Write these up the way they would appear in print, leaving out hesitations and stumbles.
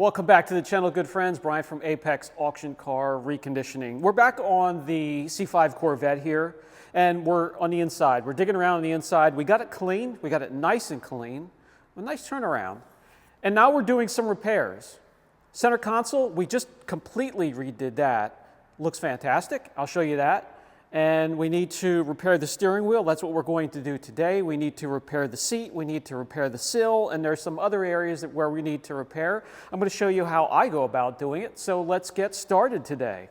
Welcome back to the channel, good friends. Brian from Apex Auction Car Reconditioning. We're back on the C5 Corvette here, and we're on the inside. We're digging around on the inside. We got it clean. We got it nice and clean. A nice turnaround. And now we're doing some repairs. Center console, we just completely redid that. Looks fantastic. I'll show you that. And we need to repair the steering wheel. That's what we're going to do today. We need to repair the seat. We need to repair the sill. And there's some other areas where we need to repair. I'm going to show you how I go about doing it. So let's get started today.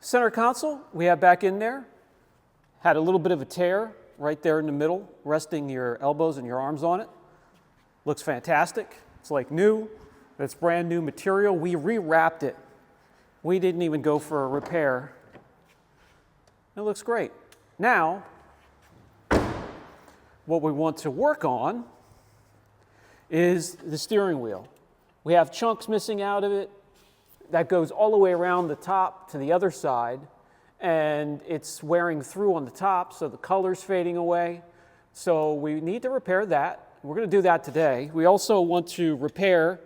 Center console, we have back in there. Had a little bit of a tear right there in the middle, resting your elbows and your arms on it. Looks fantastic. It's like new. It's brand new material. We rewrapped it. We didn't even go for a repair. It looks great. Now, what we want to work on is the steering wheel. We have chunks missing out of it. That goes all the way around the top to the other side, and it's wearing through on the top, so the color's fading away. So we need to repair that. We're going to do that today. We also want to repair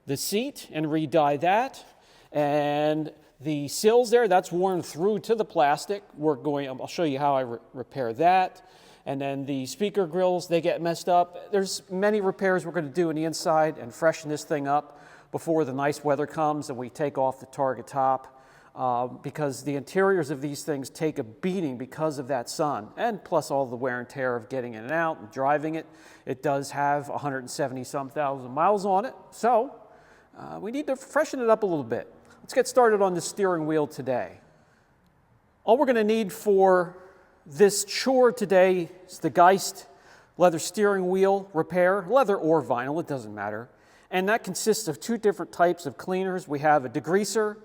the seat and re-dye that. And the sills there, that's worn through to the plastic. I'll show you how I repair that. And then the speaker grills, they get messed up. There's many repairs we're going to do on the inside and freshen this thing up before the nice weather comes and we take off the Target top. Because the interiors of these things take a beating because of that sun, and plus all the wear and tear of getting in and out and driving it. It does have 170-some thousand miles on it, so we need to freshen it up a little bit. Let's get started on the steering wheel today. All we're going to need for this chore today is the Geist leather steering wheel repair, leather or vinyl, it doesn't matter. And that consists of two different types of cleaners. We have a degreaser,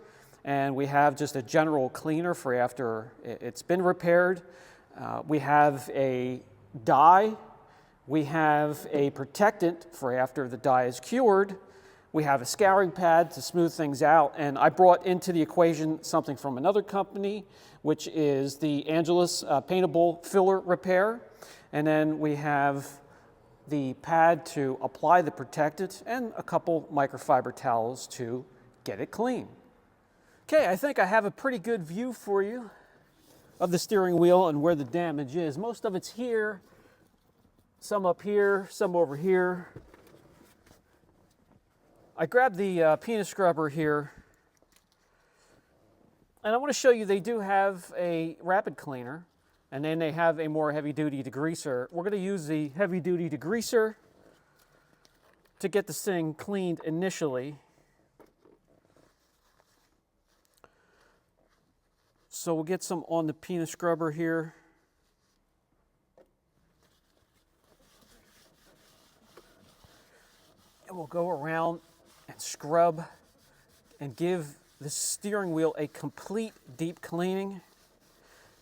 and we have just a general cleaner for after it's been repaired. We have a dye. We have a protectant for after the dye is cured. We have a scouring pad to smooth things out, and I brought into the equation something from another company, which is the Angelus paintable filler repair. And then we have the pad to apply the protectant and a couple microfiber towels to get it clean. Okay, I think I have a pretty good view for you of the steering wheel and where the damage is. Most of it's here, some up here, some over here. I grabbed the penis scrubber here, and I want to show you they do have a rapid cleaner, and then they have a more heavy-duty degreaser. We're going to use the heavy-duty degreaser to get this thing cleaned initially. So we'll get some on the penis scrubber here. And we'll go around and scrub and give the steering wheel a complete deep cleaning.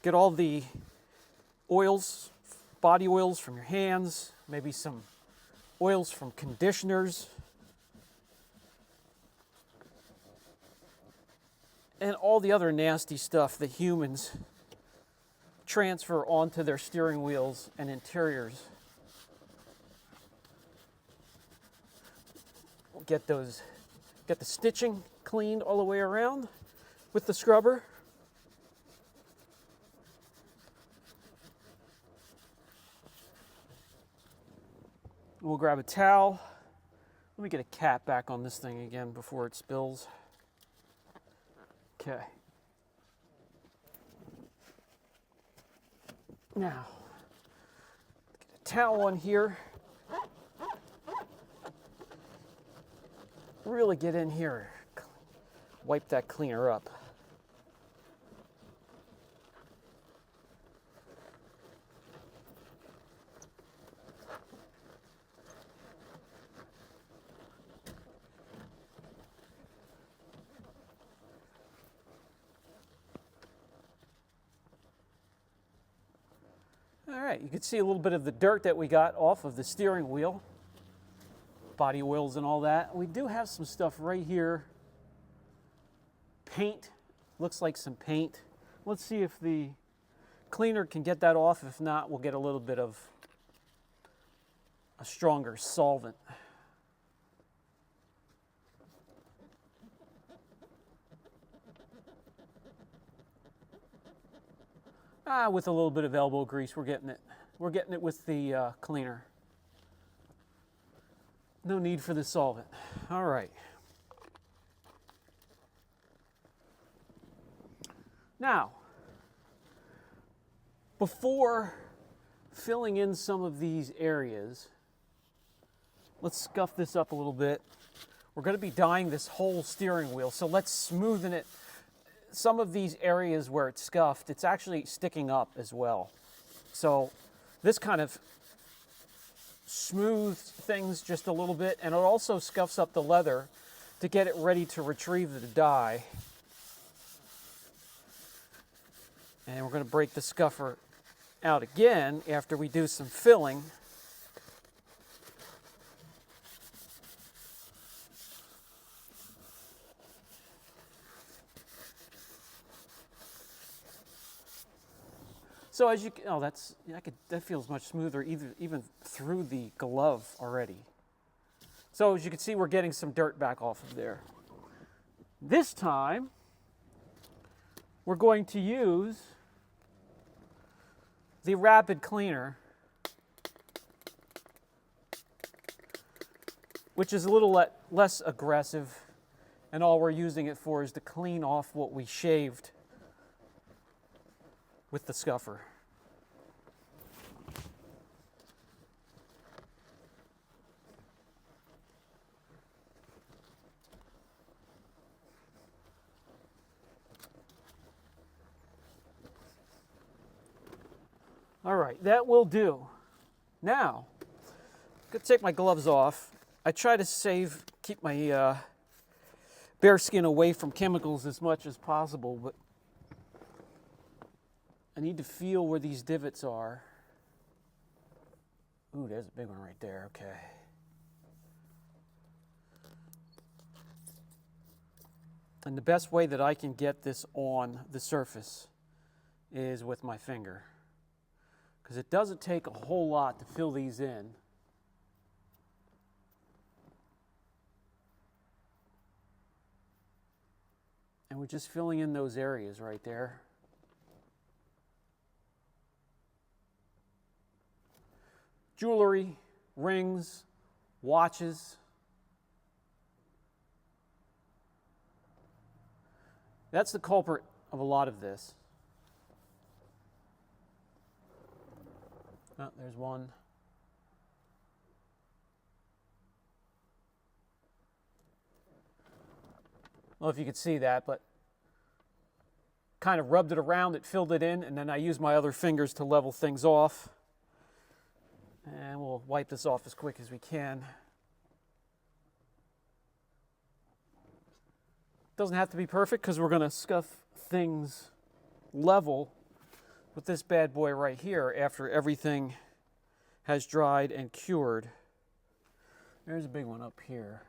Get all the oils, body oils from your hands, maybe some oils from conditioners, and all the other nasty stuff that humans transfer onto their steering wheels and interiors. We'll get the stitching cleaned all the way around with the scrubber. We'll grab a towel. Let me get a cap back on this thing again before it spills. Okay. Now, get a towel on here. Really get in here. Wipe that cleaner up. All right, you can see a little bit of the dirt that we got off of the steering wheel, body oils and all that. We do have some stuff right here. Paint, looks like some paint. Let's see if the cleaner can get that off. If not, we'll get a little bit of a stronger solvent. With a little bit of elbow grease, we're getting it. We're getting it with the cleaner. No need for the solvent. All right. Now, before filling in some of these areas, let's scuff this up a little bit. We're going to be dyeing this whole steering wheel, so let's smoothen it. Some of these areas where it's scuffed, it's actually sticking up as well. So this kind of smooths things just a little bit, and it also scuffs up the leather to get it ready to retrieve the dye. And we're going to break the scuffer out again after we do some filling. So as you can, oh, that feels much smoother even through the glove already. So as you can see, we're getting some dirt back off of there. This time, we're going to use the rapid cleaner, which is a little less aggressive, and all we're using it for is to clean off what we shaved with the scuffer. All right, that will do. Now, I'm gonna take my gloves off. I try to keep my bare skin away from chemicals as much as possible, but I need to feel where these divots are. Ooh, there's a big one right there, okay. And the best way that I can get this on the surface is with my finger, because it doesn't take a whole lot to fill these in. And we're just filling in those areas right there. Jewelry, rings, watches. That's the culprit of a lot of this. Oh, there's one. I don't know if you could see that, but kind of rubbed it around, it filled it in, and then I used my other fingers to level things off. And we'll wipe this off as quick as we can. Doesn't have to be perfect because we're going to scuff things level with this bad boy right here after everything has dried and cured. There's a big one up here.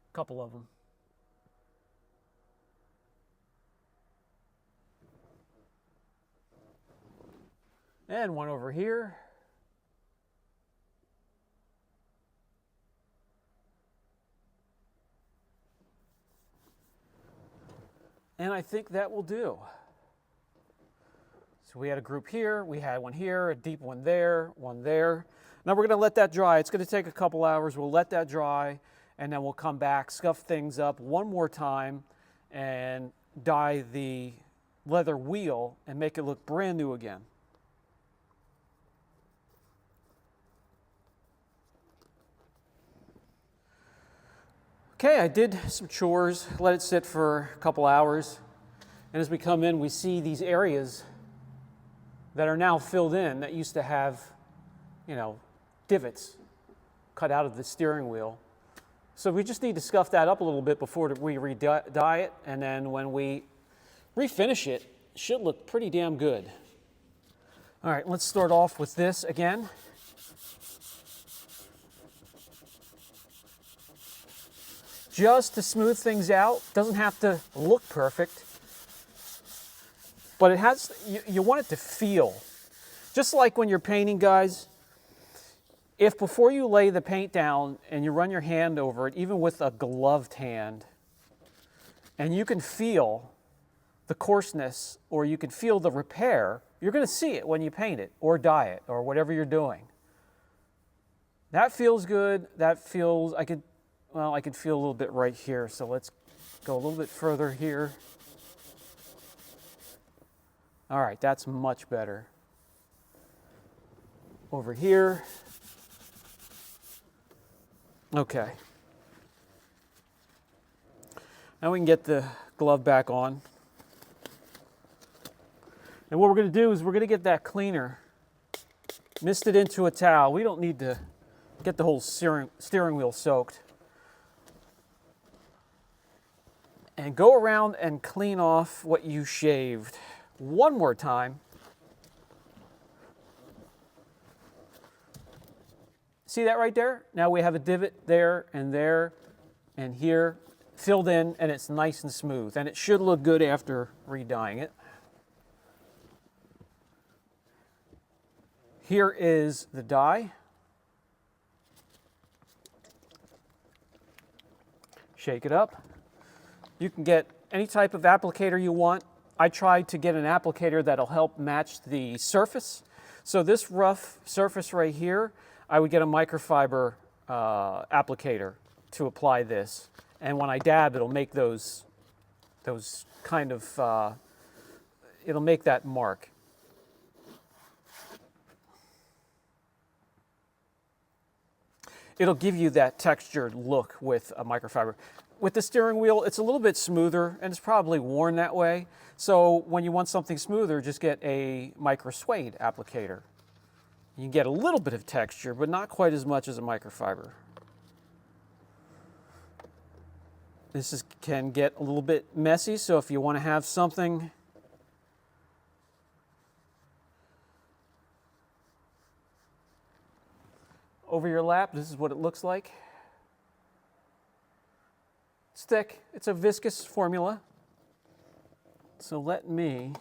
A couple of them. And one over here. And I think that will do. So we had a group here, we had one here, a deep one there, one there. Now we're going to let that dry. It's going to take a couple hours. We'll let that dry, and then we'll come back, scuff things up one more time, and dye the leather wheel and make it look brand new again. Okay, I did some chores, let it sit for a couple hours, and as we come in, we see these areas that are now filled in that used to have, divots cut out of the steering wheel. So we just need to scuff that up a little bit before we re-dye it, and then when we refinish it, it should look pretty damn good. All right, let's start off with this again. Just to smooth things out. Doesn't have to look perfect, but it has. You want it to feel, just like when you're painting, guys. If before you lay the paint down and you run your hand over it, even with a gloved hand, and you can feel the coarseness, or you can feel the repair, you're going to see it when you paint it or dye it or whatever you're doing. That feels good. That feels, I could feel a little bit right here. So let's go a little bit further here. All right, that's much better. Over here. Okay. Now we can get the glove back on. And what we're going to do is we're going to get that cleaner, mist it into a towel. We don't need to get the whole steering wheel soaked. And go around and clean off what you shaved one more time. See that right there? Now we have a divot there and here filled in, and it's nice and smooth. And it should look good after re-dyeing it. Here is the dye. Shake it up. You can get any type of applicator you want. I tried to get an applicator that'll help match the surface. So this rough surface right here, I would get a microfiber applicator to apply this. And when I dab, it'll make those kind of, it'll make that mark. It'll give you that textured look with a microfiber. With the steering wheel, it's a little bit smoother, and it's probably worn that way. So when you want something smoother, just get a micro suede applicator. You can get a little bit of texture, but not quite as much as a microfiber. This can get a little bit messy, so if you want to have something over your lap, this is what it looks like. It's thick. It's a viscous formula. So let me,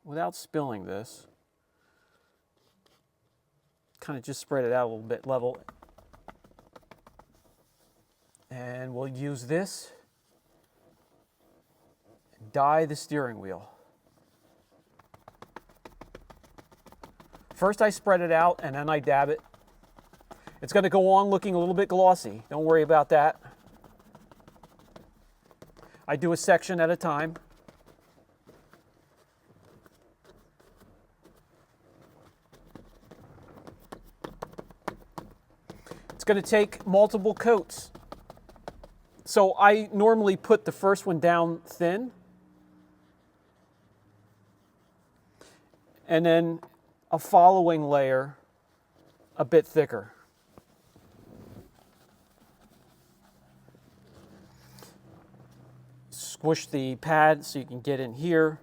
without spilling this, kind of just spread it out a little bit, level. And we'll use this and dye the steering wheel. First I spread it out and then I dab it. It's going to go on looking a little bit glossy. Don't worry about that. I do a section at a time. It's going to take multiple coats. So I normally put the first one down thin, and then a following layer a bit thicker. Squish the pad so you can get in here.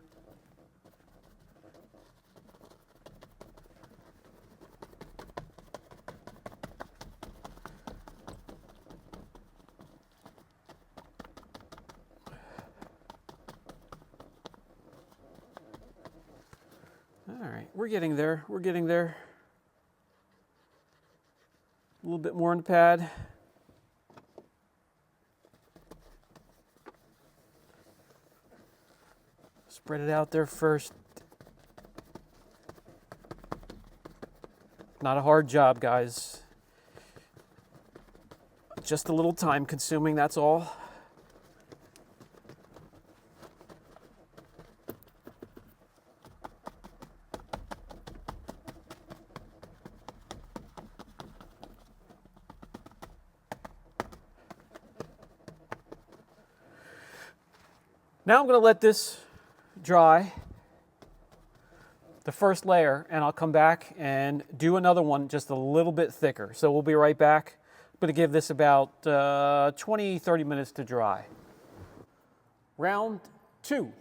All right, we're getting there. We're getting there. A little bit more on the pad. Spread it out there first. Not a hard job, guys. Just a little time consuming, that's all. Now I'm going to let this dry, the first layer, and I'll come back and do another one just a little bit thicker. So we'll be right back. I'm going to give this about 20-30 minutes to dry. Round 2.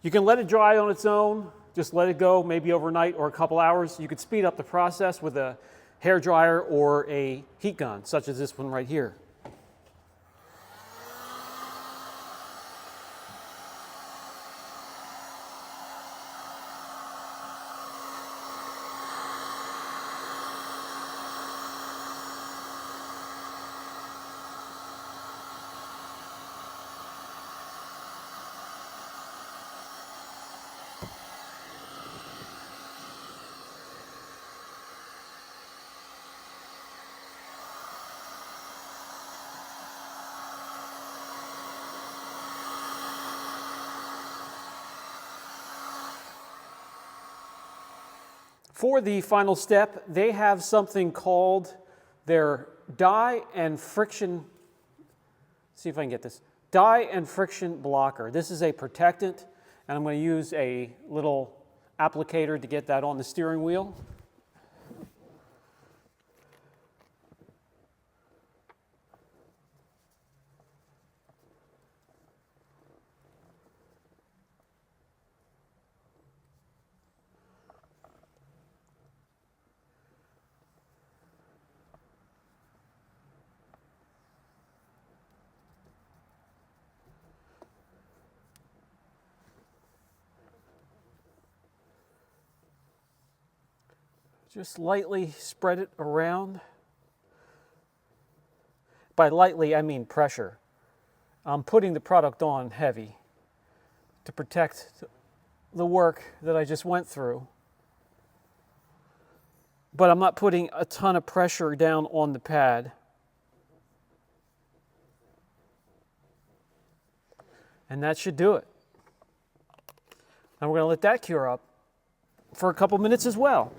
You can let it dry on its own. Just let it go maybe overnight or a couple hours. You could speed up the process with a hair dryer or a heat gun, such as this one right here. For the final step, they have something called their dye and friction, see if I can get this, dye and friction blocker. This is a protectant, and I'm going to use a little applicator to get that on the steering wheel. Just lightly spread it around. By lightly, I mean pressure. I'm putting the product on heavy to protect the work that I just went through. But I'm not putting a ton of pressure down on the pad. And that should do it. Now we're going to let that cure up for a couple minutes as well.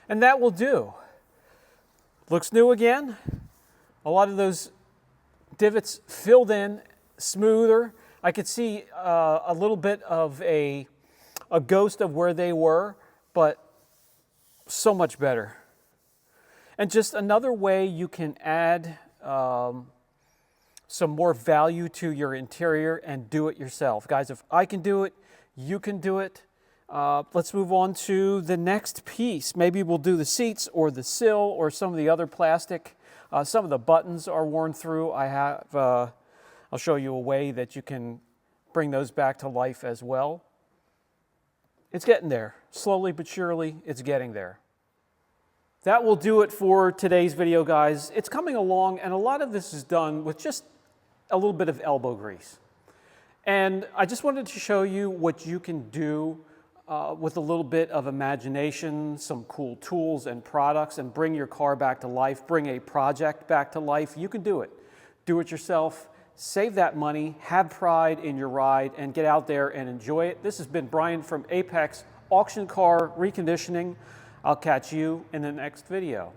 And that will do. Looks new again. A lot of those divots filled in, smoother. I could see a little bit of a ghost of where they were, but so much better. And just another way you can add some more value to your interior and do it yourself. Guys, if I can do it, you can do it. Let's move on to the next piece. Maybe we'll do the seats or the sill or some of the other plastic. Some of the buttons are worn through. I'll show you a way that you can bring those back to life as well. It's getting there. Slowly but surely, it's getting there. That will do it for today's video, guys. It's coming along, and a lot of this is done with just a little bit of elbow grease. And I just wanted to show you what you can do with a little bit of imagination, some cool tools and products, and bring your car back to life, bring a project back to life. You can do it. Do it yourself. Save that money, have pride in your ride, and get out there and enjoy it. This has been Brian from Apex Auction Car Reconditioning. I'll catch you in the next video.